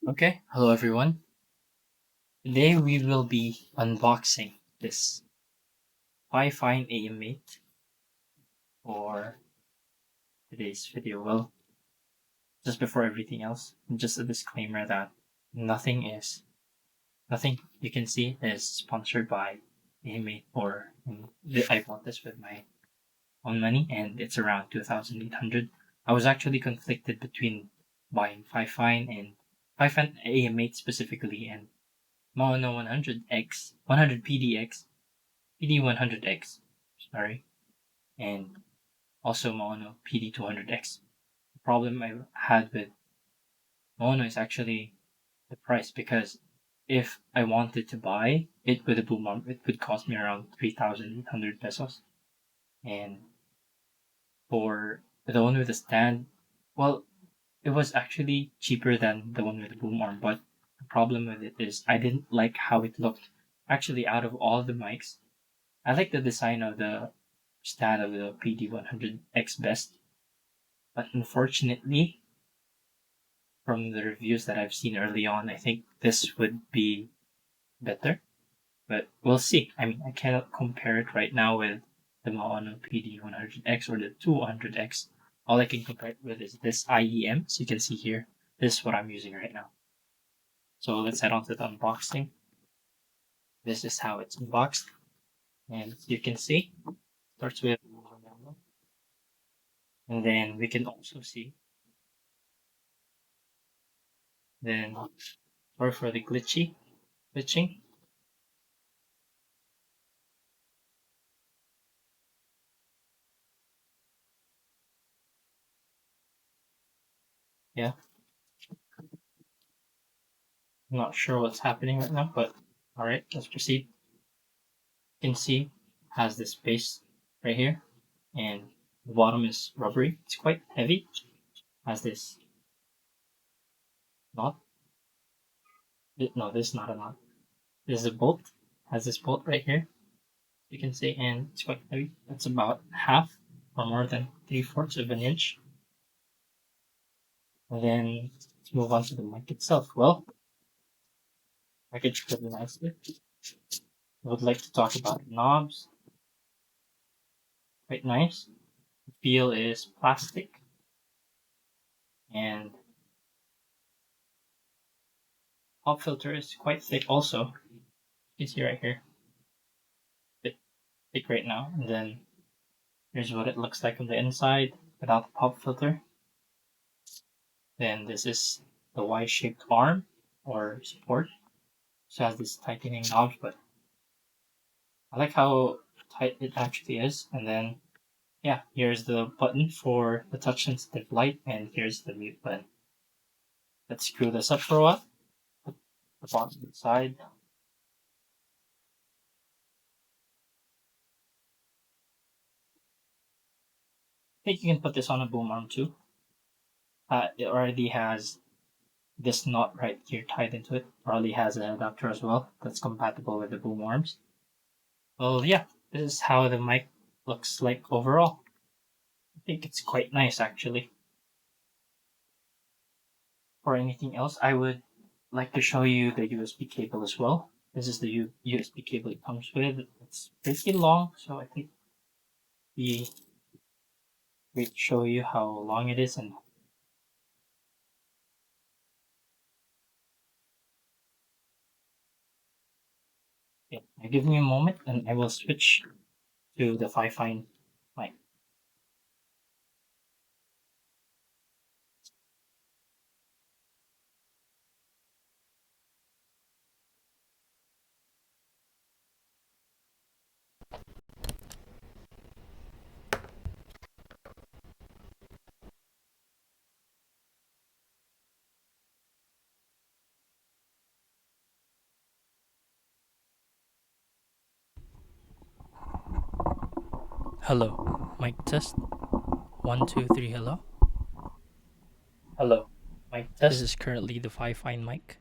Okay, hello everyone. Today we will be unboxing this FIFINE AM8 for today's video. Well, just before everything else, just a disclaimer that nothing you can see is sponsored by AM8 or I bought this with my own money and it's around 2,800. I was actually conflicted between buying FIFINE and FIFINE AM8 specifically and Mono 100X, 100 PDX, PD100X, sorry, and also Mono PD200X. The problem I had with Mono is actually the price because if I wanted to buy it with a boom arm, it would cost me around 3,800 pesos. And for the one with the stand, well, it was actually cheaper than the one with the boom arm, but the problem with it is I didn't like how it looked. Actually, out of all the mics, I like the design of the stand of the PD100X best, but unfortunately, from the reviews that I've seen early on, I think this would be better. But we'll see. I mean, I cannot compare it right now with the Maono PD100X or the 200X. All I can compare it with is this IEM. So you can see here, this is what I'm using right now. So let's head on to the unboxing. This is how it's unboxed. And you can see, starts with, and then we can also see, then, sorry for the glitching. Yeah, I'm not sure what's happening right now, but alright, let's proceed. You can see has this base right here, and the bottom is rubbery. It's quite heavy. Has this knot. No, this is not a knot. This is a bolt. Has this bolt right here. You can see, and it's quite heavy. It's about half or more than 3/4 of an inch. And then let's move on to the mic itself. Well, packaged pretty nicely. I would like to talk about the knobs. Quite nice. The feel is plastic, and pop filter is quite thick also. You can see right here, bit thick right now. And then here's what it looks like on the inside without the pop filter. Then this is the Y-shaped arm or support. So it has this tightening knobs, but I like how tight it actually is. And then yeah, here's the button for the touch sensitive light, and here's the mute button. Let's screw this up for a while. Put the bottom inside. I think you can put this on a boom arm too. It already has this knot right here tied into it. Already has an adapter as well that's compatible with the boom arms. Well, yeah, this is how the mic looks like overall. I think it's quite nice actually. For anything else, I would like to show you the USB cable as well. This is the USB cable it comes with. It's pretty long, so I think we show you how long it is. And okay, now give me a moment and I will switch to the FiFine mic. Hello, mic test. 1, 2, 3, hello. Hello, mic test. This is currently the FiFine mic.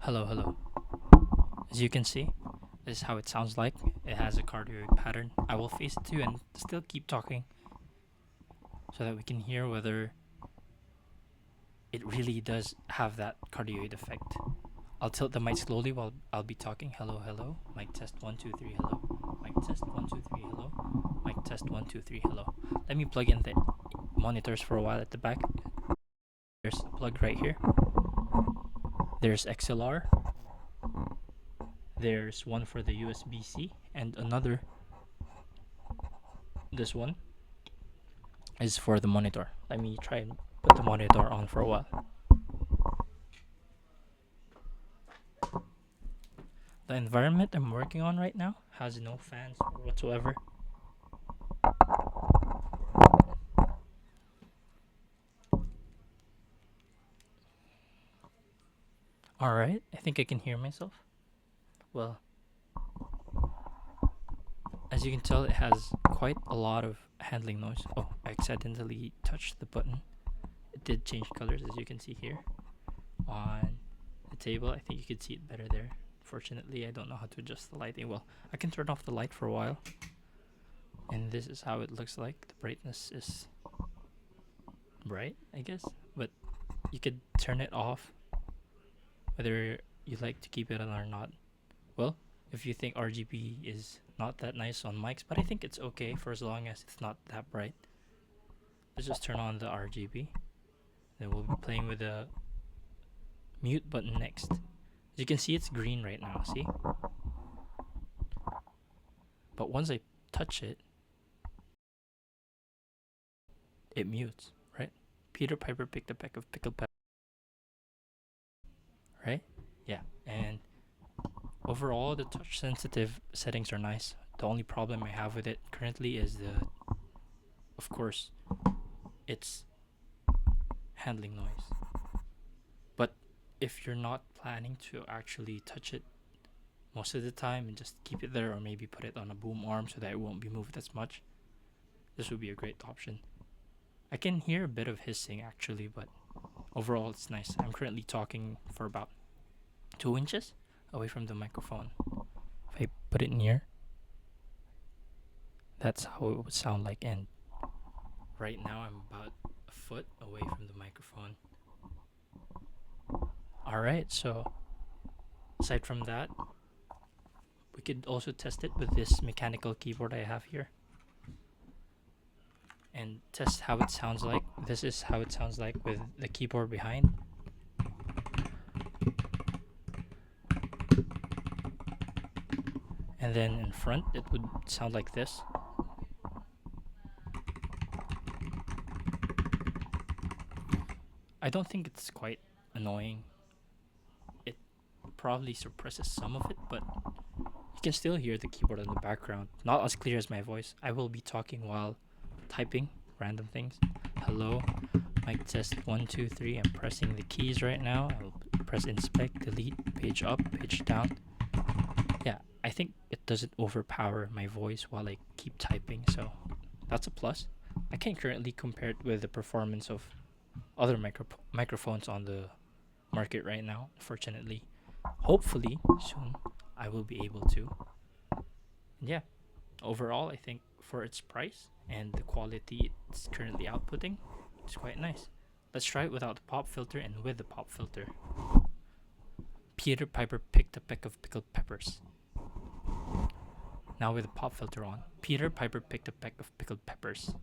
Hello, hello. As you can see, this is how it sounds like. It has a cardioid pattern. I will face it to you and still keep talking so that we can hear whether it really does have that cardioid effect. I'll tilt the mic slowly while I'll be talking. Hello, hello. Mic test 1 2 3. Hello. Mic test 1 2 3. Hello. Mic test 1 2 3. Hello. Let me plug in the monitors for a while at the back. There's a plug right here. There's XLR. There's one for the USB-C and another. This one is for the monitor. Let me try and put the monitor on for a while. The environment I'm working on right now has no fans whatsoever. Alright, I think I can hear myself. Well, as you can tell, it has quite a lot of handling noise. Oh, I accidentally touched the button. It did change colors, as you can see here on the table. I think you can see it better there. Fortunately, I don't know how to adjust the lighting. Well, I can turn off the light for a while. And this is how it looks like. The brightness is bright, I guess. But you could turn it off, whether you like to keep it on or not. Well, if you think RGB is not that nice on mics, but I think it's okay for as long as it's not that bright. Let's just turn on the RGB. Then we'll be playing with the mute button next. As you can see, it's green right now, see? But once I touch it, it mutes, right? Peter Piper picked a peck of pickled pepper. Right? Yeah, and overall, the touch sensitive settings are nice. The only problem I have with it currently is of course, it's handling noise. But if you're not planning to actually touch it most of the time and just keep it there, or maybe put it on a boom arm so that it won't be moved as much, this would be a great option. I can hear a bit of hissing actually, but overall it's nice. I'm currently talking for about 2 inches away from the microphone. If I put it near, that's how it would sound like. And right now I'm about a foot away from the microphone. Alright, so aside from that, we could also test it with this mechanical keyboard I have here and test how it sounds like. This is how it sounds like with the keyboard behind. And then in front, it would sound like this. I don't think it's quite annoying. It probably suppresses some of it, but you can still hear the keyboard in the background. Not as clear as my voice. I will be talking while typing random things. Hello, mic test 1 2 3. I'm pressing the keys right now. I'll press inspect, delete, page up, page down. Yeah, I think it doesn't overpower my voice while I keep typing, so that's a plus. I can't currently compare it with the performance of other microphones on the market right now, unfortunately. Hopefully, soon, I will be able to. And yeah, overall, I think for its price and the quality it's currently outputting, it's quite nice. Let's try it without the pop filter and with the pop filter. Peter Piper picked a peck of pickled peppers. Now with the pop filter on. Peter Piper picked a peck of pickled peppers.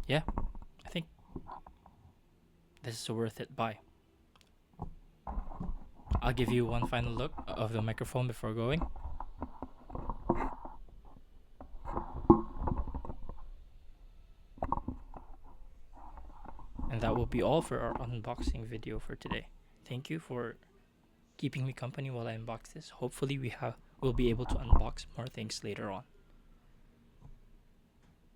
Yeah, I think this is a worth it buy. I'll give you one final look of the microphone before going. And that will be all for our unboxing video for today. Thank you for keeping me company while I unbox this. Hopefully we'll be able to unbox more things later on.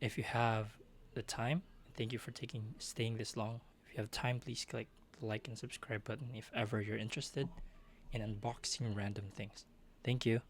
If you have the time, thank you for staying this long. If you have time, please click the like and subscribe button if ever you're interested in unboxing random things. Thank you.